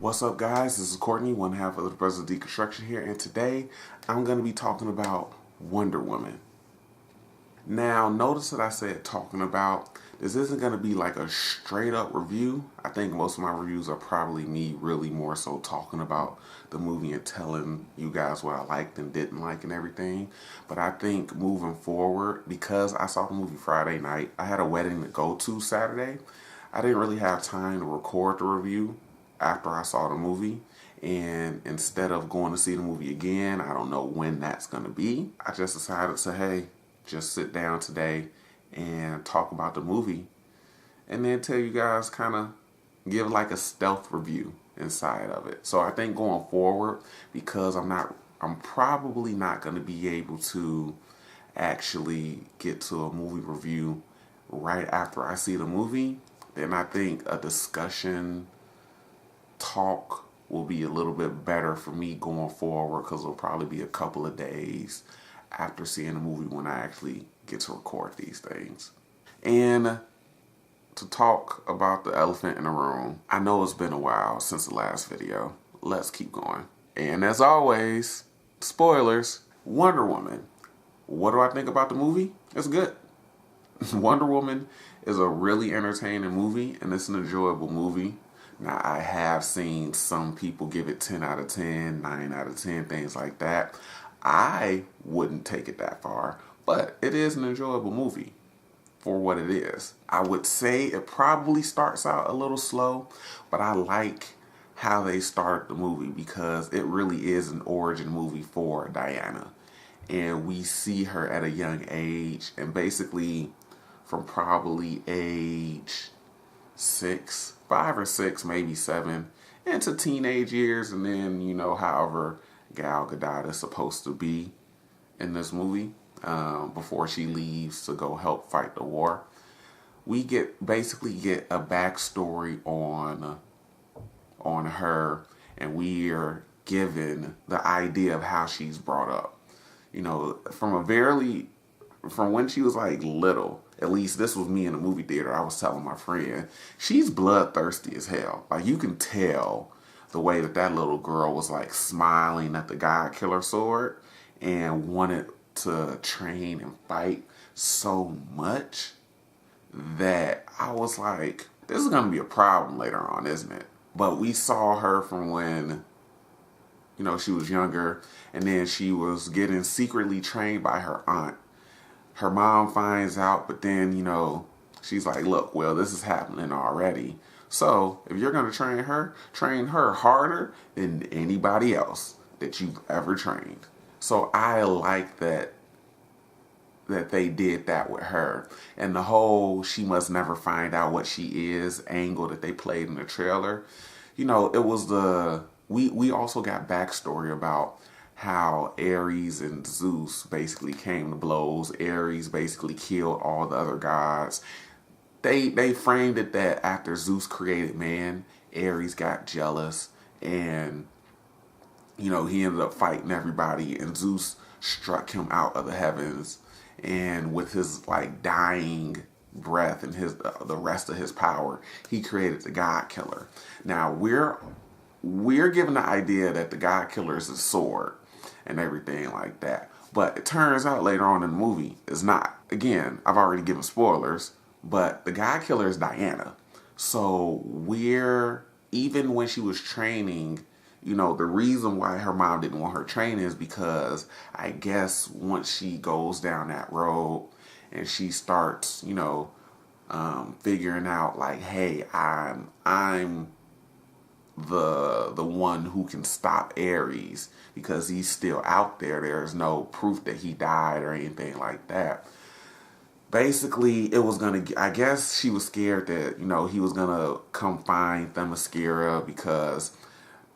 What's up, guys? This is Courtney, one half of the Brothers of Deconstruction here, and today I'm going to be talking about Wonder Woman. Now, notice that I said talking about. This isn't going to be like a straight up review. I think most of my reviews are probably me really more so talking about the movie and telling you guys what I liked and didn't like and everything. But I think moving forward, because I saw the movie Friday night, I had a wedding to go to Saturday. I didn't really have time to record the review after I saw the movie, and instead of going to see the movie again, I don't know when that's going to be, I just decided to, hey, just sit down today and talk about the movie and then tell you guys, kind of give like a stealth review inside of it. So I think going forward, because I'm probably not going to be able to actually get to a movie review right after I see the movie, then I think a discussion talk will be a little bit better for me going forward, because it'll probably be a couple of days after seeing the movie when I actually get to record these things. And to talk about the elephant in the room, I know it's been a while since the last video. Let's keep going. And as always, spoilers, Wonder Woman. What do I think about the movie? It's good. Wonder Woman is a really entertaining movie, and it's an enjoyable movie. Now, I have seen some people give it 10 out of 10, 9 out of 10, things like that. I wouldn't take it that far, but it is an enjoyable movie for what it is. I would say it probably starts out a little slow, but I like how they start the movie because it really is an origin movie for Diana. And we see her at a young age, and basically from probably age 5 or 6, maybe 7, into teenage years, and then, however Gal Gadot is supposed to be in this movie, before she leaves to go help fight the war. We basically get a backstory on her, and we are given the idea of how she's brought up. From when she was like little. At least this was me in the movie theater. I was telling my friend, she's bloodthirsty as hell. Like, you can tell the way that little girl was like smiling at the God Killer sword and wanted to train and fight so much that I was like, this is going to be a problem later on, isn't it? But we saw her from when, she was younger, and then she was getting secretly trained by her aunt. Her mom finds out, but then, she's like, look, well, this is happening already. So if you're going to train her harder than anybody else that you've ever trained. So I like that they did that with her. And the whole she must never find out what she is angle that they played in the trailer. It was we also got backstory about how Ares and Zeus basically came to blows. Ares basically killed all the other gods. They framed it that after Zeus created man, Ares got jealous, and he ended up fighting everybody, and Zeus struck him out of the heavens, and with his like dying breath and the rest of his power, he created the God Killer. Now we're given the idea that the God Killer is a sword and everything like that. But it turns out later on in the movie, it's not. Again, I've already given spoilers, but the God Killer is Diana. So even when she was training, the reason why her mom didn't want her training is because I guess once she goes down that road and she starts, figuring out like, hey, I'm the one who can stop Ares because he's still out there. There's no proof that he died or anything like that. Basically, I guess she was scared that, he was gonna come find Themyscira, because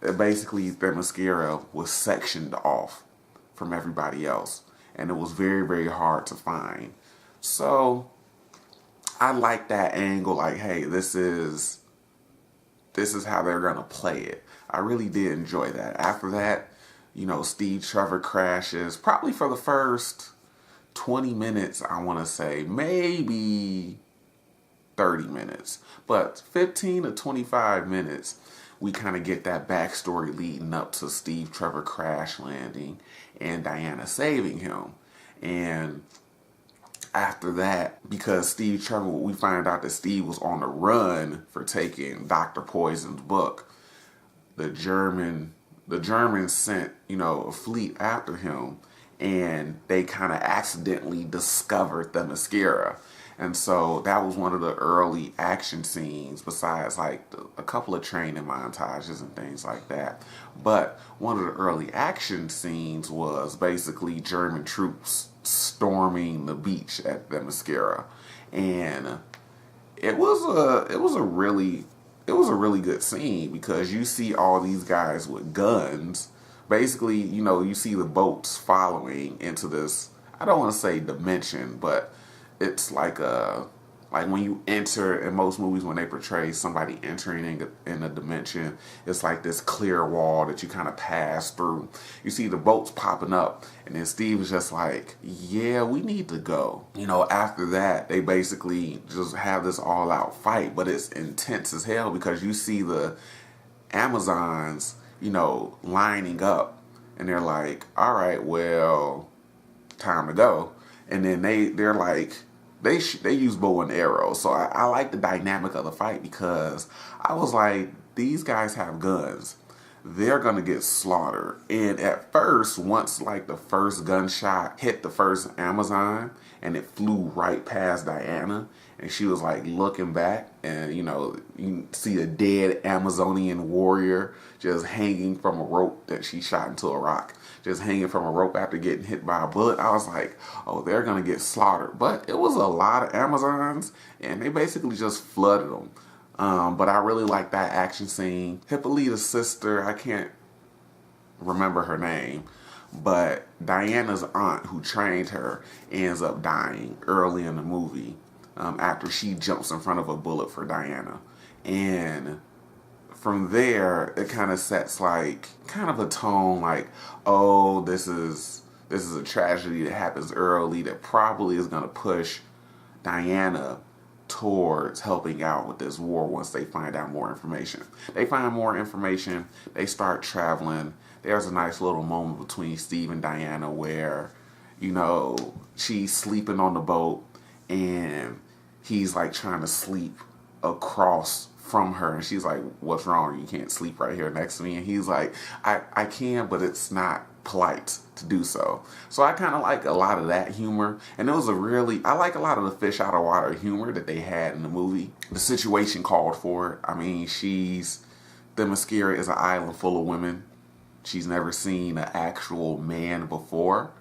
basically Themyscira was sectioned off from everybody else, and it was very, very hard to find. So I like that angle, like, hey, this is how they're going to play it. I really did enjoy that. After that, Steve Trevor crashes, probably for the first 20 minutes, I want to say, maybe 30 minutes, but 15 to 25 minutes, we kind of get that backstory leading up to Steve Trevor crash landing and Diana saving him. And after that, because Steve Trevor, we find out that Steve was on the run for taking Dr. Poison's book. The Germans sent, a fleet after him, and they kind of accidentally discovered the mascara. And so that was one of the early action scenes, besides like a couple of training montages and things like that. But one of the early action scenes was basically German troops storming the beach at the mascara. And it was a really good scene, because you see all these guys with guns. Basically, you see the boats following into this, I don't want to say dimension, but it's like when you enter in most movies, when they portray somebody entering in a dimension, it's like this clear wall that you kind of pass through. You see the boats popping up, and then Steve is just like, yeah, we need to go. After that, they basically just have this all-out fight, but it's intense as hell, because you see the Amazons, lining up, and they're like, all right, well, time to go. And then they're like, they use bow and arrow. So I like the dynamic of the fight, because I was like, these guys have guns. They're going to get slaughtered. And at first, once like the first gunshot hit the first Amazon and it flew right past Diana, and she was like looking back, and you see a dead Amazonian warrior just hanging from a rope that she shot into a rock. Just hanging from a rope after getting hit by a bullet. I was like, oh, they're going to get slaughtered. But it was a lot of Amazons, and they basically just flooded them. But I really like that action scene. Hippolyta's sister, I can't remember her name, but Diana's aunt, who trained her, ends up dying early in the movie, after she jumps in front of a bullet for Diana. And from there, it kind of sets like kind of a tone like, oh, this is a tragedy that happens early that probably is going to push Diana towards helping out with this war once they find out more information. They find more information, they start traveling. There's a nice little moment between Steve and Diana where, she's sleeping on the boat, and he's like trying to sleep across from her, and she's like, what's wrong? You can't sleep right here next to me. And he's like, I can, but it's not polite to do so. So I kind of like a lot of that humor. And it was I like a lot of the fish out of water humor that they had in the movie. The situation called for it. I mean, the mascara is an island full of women. She's never seen an actual man before.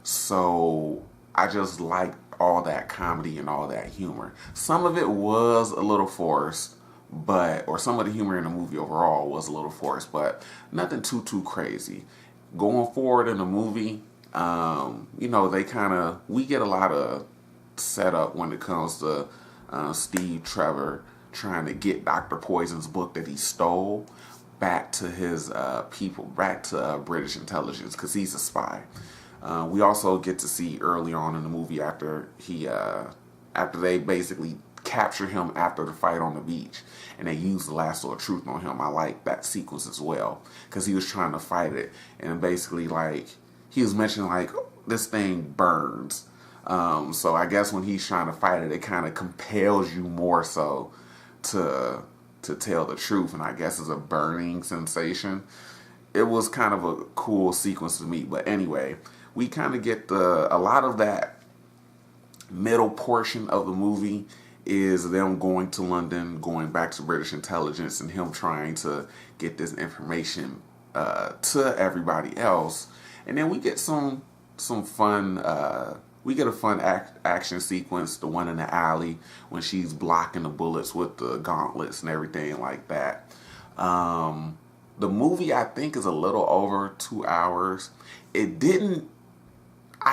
So I just liked all that comedy and all that humor. Some of it was a little forced, or some of the humor in the movie overall was a little forced, but nothing too crazy. Going forward in the movie, we get a lot of setup when it comes to Steve Trevor trying to get Dr. Poison's book that he stole back to his people, back to British intelligence, because he's a spy. We also get to see early on in the movie after they basically capture him after the fight on the beach, and they use the lasso of truth on him. I like that sequence as well, because he was trying to fight it, and basically like he was mentioning like, this thing burns. So I guess when he's trying to fight it, it kind of compels you more so to tell the truth, and I guess it's a burning sensation. It was kind of a cool sequence to me. But anyway, we kind of get a lot of that middle portion of the movie is them going to London, going back to British intelligence, and him trying to get this information to everybody else. And then we get some fun, we get a fun action sequence, the one in the alley when she's blocking the bullets with the gauntlets and everything like that. The movie, I think, is a little over 2 hours. I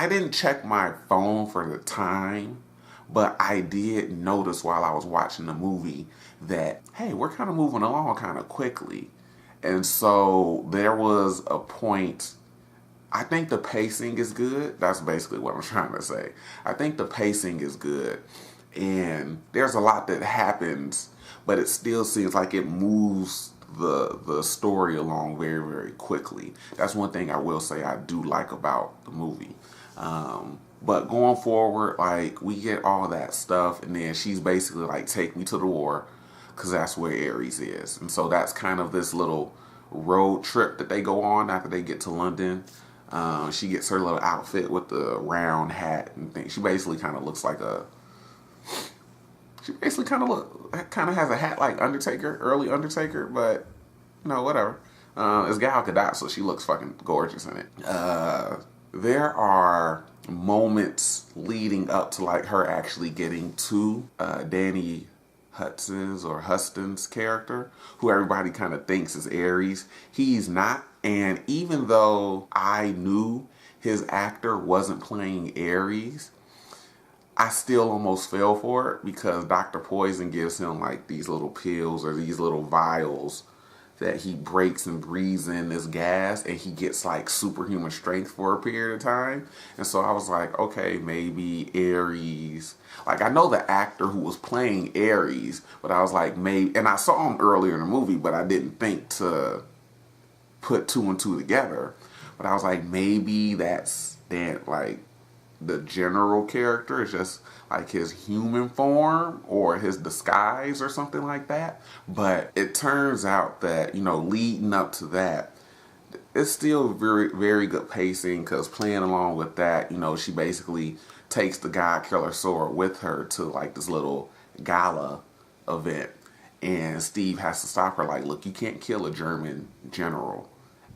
didn't check my phone for the time, but I did notice while I was watching the movie that, hey, we're kind of moving along kind of quickly. And so there was a point, I think the pacing is good. That's basically what I'm trying to say. I think the pacing is good. And there's a lot that happens, but it still seems like it moves the story along very, very quickly. That's one thing I will say I do like about the movie. But going forward, like, we get all that stuff, and then she's basically like, take me to the war, because that's where Ares is. And so that's kind of this little road trip that they go on after they get to London. She gets her little outfit with the round hat and things. She basically kind of looks like she basically kind of has a hat like Undertaker, early Undertaker, but, you know, whatever. It's Gal Gadot, so she looks fucking gorgeous in it. There are moments leading up to like her actually getting to Danny Huston's character, who everybody kind of thinks is Ares. He's not. And even though I knew his actor wasn't playing Ares, I still almost fell for it, because Dr. Poison gives him like these little pills or these little vials that he breaks and breathes in this gas, and he gets like superhuman strength for a period of time. And so I was like, okay, maybe Ares. Like, I know the actor who was playing Ares, but I was like, maybe, and I saw him earlier in the movie, but I didn't think to put two and two together. But I was like, maybe that's that, like, the general character is just like his human form or his disguise or something like that. But it turns out that, you know, leading up to that, it's still very, very good pacing, because playing along with that, you know, she basically takes the God Killer sword with her to like this little gala event, and Steve has to stop her, like, look, you can't kill a German general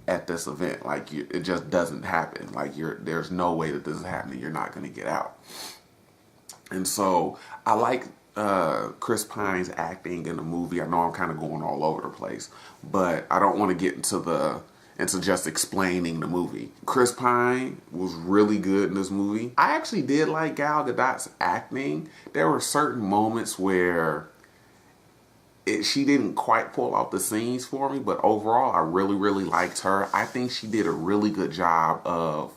at this event. Like, it just doesn't happen. Like, there's no way that this is happening. You're not going to get out. And so I like Chris Pine's acting in the movie. I know I'm kind of going all over the place, but I don't want to get into just explaining the movie. Chris Pine was really good in this movie. I actually did like Gal Gadot's acting. There were certain moments where she didn't quite pull out the scenes for me, but overall, I really, really liked her. I think she did a really good job of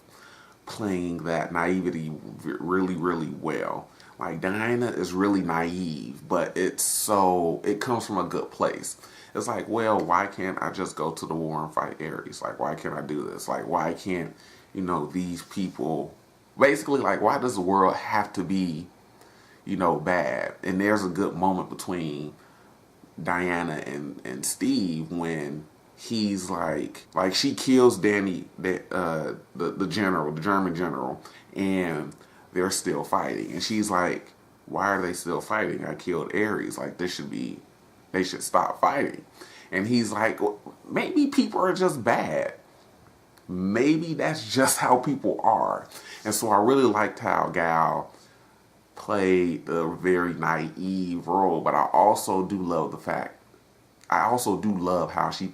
playing that naivety really, really well. Like, Diana is really naive, but it comes from a good place. It's like, well, why can't I just go to the war and fight Ares? Like, why can't I do this? Like, why can't, you know, these people, basically, like, why does the world have to be, you know, bad? And there's a good moment between Diana and Steve when he's like she kills Danny, the general, the German general, and they're still fighting, and she's like, why are they still fighting? I killed Ares. Like, they should stop fighting. And he's like, well, maybe people are just bad. Maybe that's just how people are. And so I really liked how Gal played a very naive role, but I also do love how she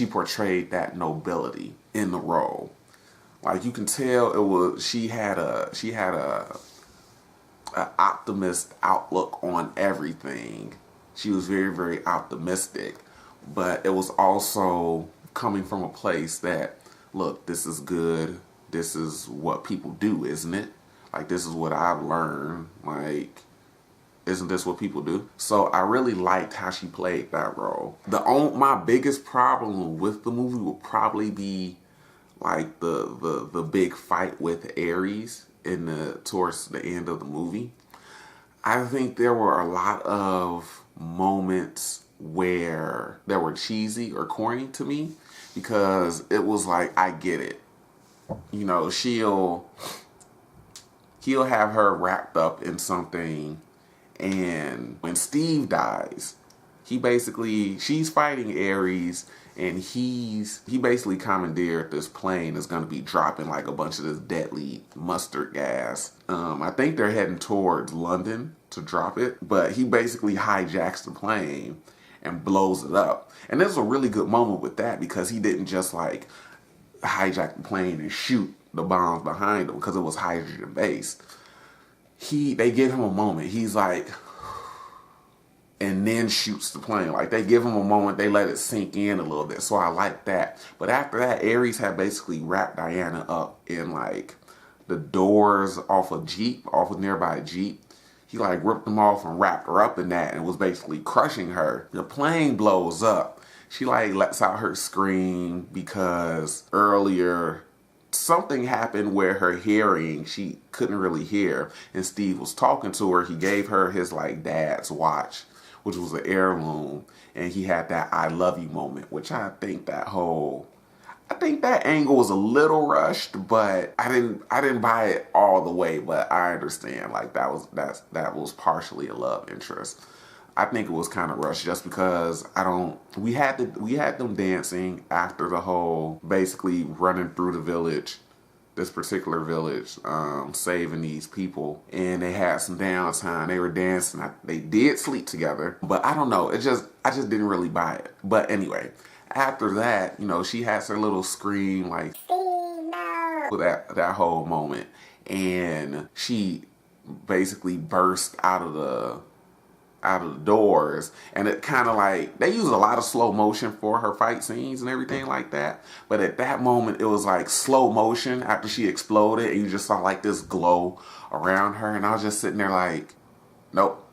portrayed that nobility in the role. Like, you can tell she had a optimist outlook on everything. She was very, very optimistic, but it was also coming from a place that, look, this is good. This is what people do, isn't it? Like, this is what I've learned. Like, isn't this what people do? So I really liked how she played that role. My biggest problem with the movie will probably be like the big fight with Ares towards the end of the movie. I think there were a lot of moments where they were cheesy or corny to me, because it was like, I get it. You know, he'll have her wrapped up in something, and when Steve dies, she's fighting Ares, and he basically commandeered this plane that's going to be dropping like a bunch of this deadly mustard gas. I think they're heading towards London to drop it, but he basically hijacks the plane and blows it up. And there's a really good moment with that, because he didn't just like hijack the plane and shoot the bombs behind him, because it was hydrogen based. They give him a moment. He's like, and then shoots the plane. Like, they give him a moment, they let it sink in a little bit. So I like that. But after that, Ares had basically wrapped Diana up in like the doors off a nearby Jeep. he like ripped them off and wrapped her up in that and was basically crushing her. The plane blows up. She like lets out her scream because earlier something happened where her hearing, she couldn't really hear, and Steve was talking to her. He gave her his like dad's watch, which was an heirloom, and he had that "I love you" moment, which I think that angle was a little rushed, but I didn't buy it all the way, but I understand like that was partially a love interest. I think it was kind of rushed just because we had them dancing after the whole basically running through the village, this particular village, saving these people, and they had some downtime. They were dancing. They did sleep together, but I don't know. I just didn't really buy it. But anyway, after that, you know, she has her little scream like with that whole moment, and she basically burst out of the doors, and it kind of like, they use a lot of slow motion for her fight scenes and everything like that, but at that moment it was like slow motion after she exploded, and you just saw like this glow around her, and I was just sitting there like, nope,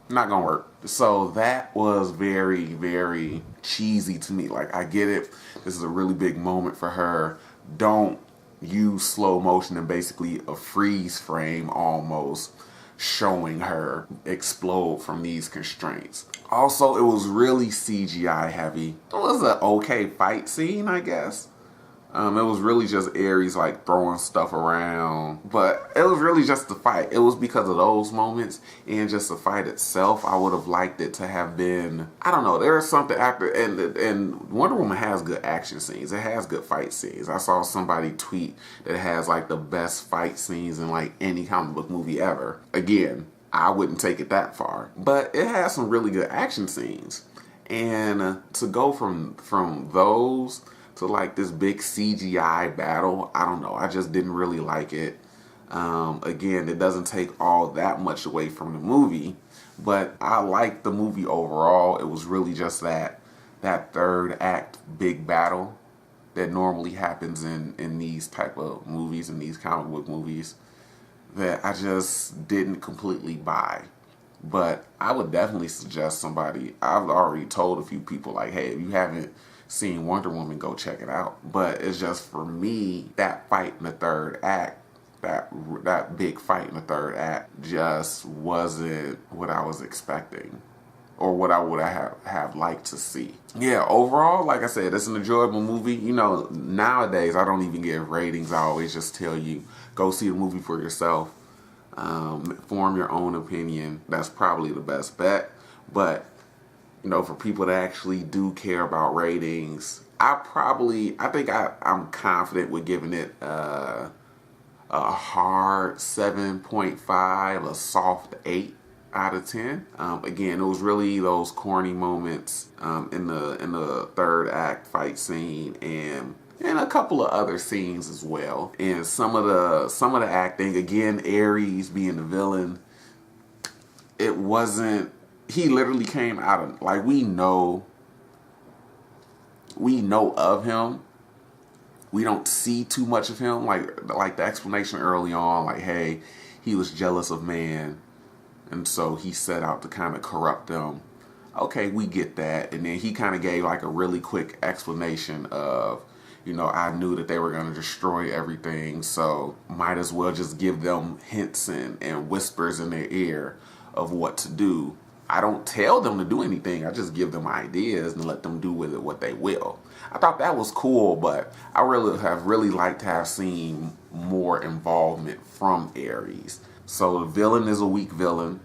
not gonna work. So that was very, very cheesy to me. Like, I get it, this is a really big moment for her. Don't use slow motion and basically a freeze frame almost showing her explode from these constraints. Also, it was really CGI heavy. It was an okay fight scene, I guess. It was really just Ares like throwing stuff around, but it was really just the fight. It was because of those moments and just the fight itself. I would have liked it to have been, I don't know, there's something after, and Wonder Woman has good action scenes. It has good fight scenes. I saw somebody tweet that it has like the best fight scenes in like any comic book movie ever. Again, I wouldn't take it that far, but it has some really good action scenes. And to go from those to like this big CGI battle, I don't know, I just didn't really like it. Again, it doesn't take all that much away from the movie, but I liked the movie overall. It was really just that third act big battle that normally happens in these type of movies, in these comic book movies, that I just didn't completely buy. But I would definitely suggest somebody, I've already told a few people like, hey, if you haven't seen Wonder Woman, go check it out. But it's just, for me, that fight in the third act, that big fight in the third act just wasn't what I was expecting or what I would have liked to see. Yeah, overall, like I said, it's an enjoyable movie. You know, nowadays I don't even give ratings. I always just tell you, go see the movie for yourself. Form your own opinion. That's probably the best bet. But you know, for people that actually do care about ratings, I'm confident with giving it a hard 7.5, a soft 8 out of 10. Again, it was really those corny moments in the third act fight scene, and a couple of other scenes as well. And some of the acting, again, Ares being the villain, it wasn't. He literally came out of, like, we know of him. We don't see too much of him. Like the explanation early on, like, hey, he was jealous of man, and so he set out to kind of corrupt them. Okay, we get that. And then he kind of gave like a really quick explanation of, you know, I knew that they were going to destroy everything, so might as well just give them hints and whispers in their ear of what to do. I don't tell them to do anything. I just give them ideas and let them do with it what they will. I thought that was cool, but I really liked to have seen more involvement from Ares. So the villain is a weak villain,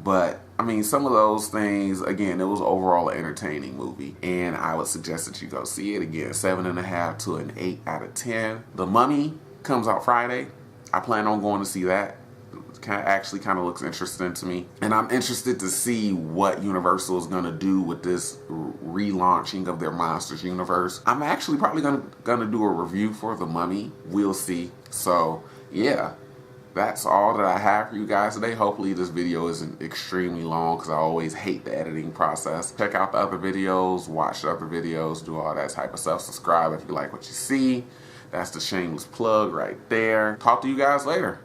but I mean, some of those things, again, it was overall an entertaining movie, and I would suggest that you go see it. Again, 7.5 to an 8 out of 10. The Mummy comes out Friday. I plan on going to see that. Actually kind of looks interesting to me, and I'm interested to see what Universal is going to do with this relaunching of their Monsters universe. I'm actually probably gonna do a review for The Mummy. We'll see. So yeah, that's all that I have for you guys today. Hopefully this video isn't extremely long, because I always hate the editing process. Check out the other videos, watch the other videos, do all that type of stuff. Subscribe if you like what you see. That's the shameless plug right there. Talk to you guys later.